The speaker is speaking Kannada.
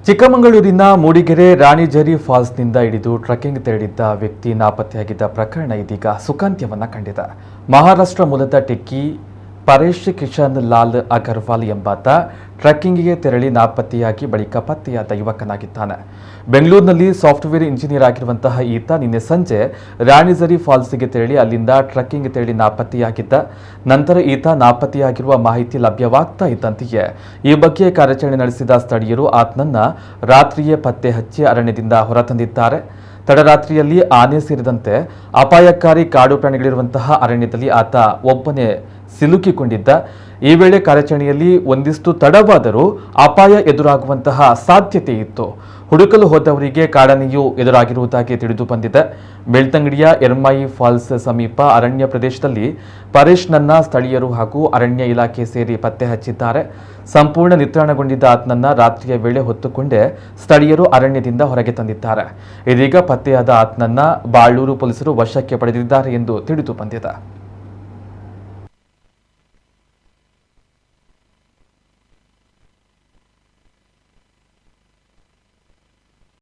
ಚಿಕ್ಕಮಗಳೂರಿನ ಮೂಡಿಗೆರೆ ರಾಣಿಜರಿ ಫಾಲ್ಸ್ನಿಂದ ಹಿಡಿದು ಟ್ರೆಕ್ಕಿಂಗ್ ತೆರಳಿದ್ದ ವ್ಯಕ್ತಿ ನಾಪತ್ತೆಯಾಗಿದ್ದ ಪ್ರಕರಣ ಇದೀಗ ಸುಖಾಂತ್ಯವನ್ನ ಕಂಡಿದೆ. ಮಹಾರಾಷ್ಟ್ರ ಮೂಲದ ಟೆಕ್ಕಿ ಪರೇಶ್ ಕಿಶನ್ ಲಾಲ್ ಅಗರ್ವಾಲ್ ಎಂಬಾತ ಟ್ರೆಕ್ಕಿಂಗ್ಗೆ ತೆರಳಿ ನಾಪತ್ತೆಯಾಗಿ ಬಳಿಕ ಪತ್ತೆಯಾದ ಯುವಕನಾಗಿದ್ದಾನೆ. ಬೆಂಗಳೂರಿನಲ್ಲಿ ಸಾಫ್ಟ್ವೇರ್ ಇಂಜಿನಿಯರ್ ಆಗಿರುವಂತಹ ಈತ ನಿನ್ನೆ ಸಂಜೆ ರಾಣಿಜರಿ ಫಾಲ್ಸ್ಗೆ ತೆರಳಿ ಅಲ್ಲಿಂದ ಟ್ರೆಕ್ಕಿಂಗ್ ತೆರಳಿ ನಾಪತ್ತೆಯಾಗಿದ್ದ. ನಂತರ ಈತ ನಾಪತ್ತೆಯಾಗಿರುವ ಮಾಹಿತಿ ಲಭ್ಯವಾಗ್ತಾ ಇದ್ದಂತೆಯೇ ಈ ಬಗ್ಗೆ ಕಾರ್ಯಾಚರಣೆ ನಡೆಸಿದ ಸ್ಥಳೀಯರು ಆತನನ್ನ ರಾತ್ರಿಯೇ ಪತ್ತೆ ಹಚ್ಚಿ ಅರಣ್ಯದಿಂದ ಹೊರತಂದಿದ್ದಾರೆ. ತಡರಾತ್ರಿಯಲ್ಲಿ ಆನೆ ಸೇರಿದಂತೆ ಅಪಾಯಕಾರಿ ಕಾಡು ಪ್ರಾಣಿಗಳಿರುವಂತಹ ಅರಣ್ಯದಲ್ಲಿ ಆತ ಒಬ್ಬನೇ ಸಿಲುಕಿಕೊಂಡಿದ್ದ. ಈ ವೇಳೆ ಕಾರ್ಯಾಚರಣೆಯಲ್ಲಿ ಒಂದಿಷ್ಟು ತಡವಾದರೂ ಅಪಾಯ ಎದುರಾಗುವಂತಹ ಸಾಧ್ಯತೆ ಇತ್ತು. ಹುಡುಕಲು ಹೋದವರಿಗೆ ಕಾಡಾನೆಯೂ ಎದುರಾಗಿರುವುದಾಗಿ ತಿಳಿದು ಬಂದಿದೆ. ಬೆಳ್ತಂಗಡಿಯ ಎರ್ಮಾಯಿ ಫಾಲ್ಸ್ ಸಮೀಪ ಅರಣ್ಯ ಪ್ರದೇಶದಲ್ಲಿ ಪರೇಶ್ನನ್ನ ಸ್ಥಳೀಯರು ಹಾಗೂ ಅರಣ್ಯ ಇಲಾಖೆ ಸೇರಿ ಪತ್ತೆ ಹಚ್ಚಿದ್ದಾರೆ. ಸಂಪೂರ್ಣ ನಿತ್ರಾಣಗೊಂಡಿದ್ದ ಆತನನ್ನ ರಾತ್ರಿಯ ವೇಳೆ ಹೊತ್ತುಕೊಂಡೇ ಸ್ಥಳೀಯರು ಅರಣ್ಯದಿಂದ ಹೊರಗೆ ತಂದಿದ್ದಾರೆ. ಇದೀಗ ಪತ್ತೆಯಾದ ಆತನನ್ನ ಬಾಳೂರು ಪೊಲೀಸರು ವಶಕ್ಕೆ ಪಡೆದಿದ್ದಾರೆ ಎಂದು ತಿಳಿದು ಬಂದಿದೆ.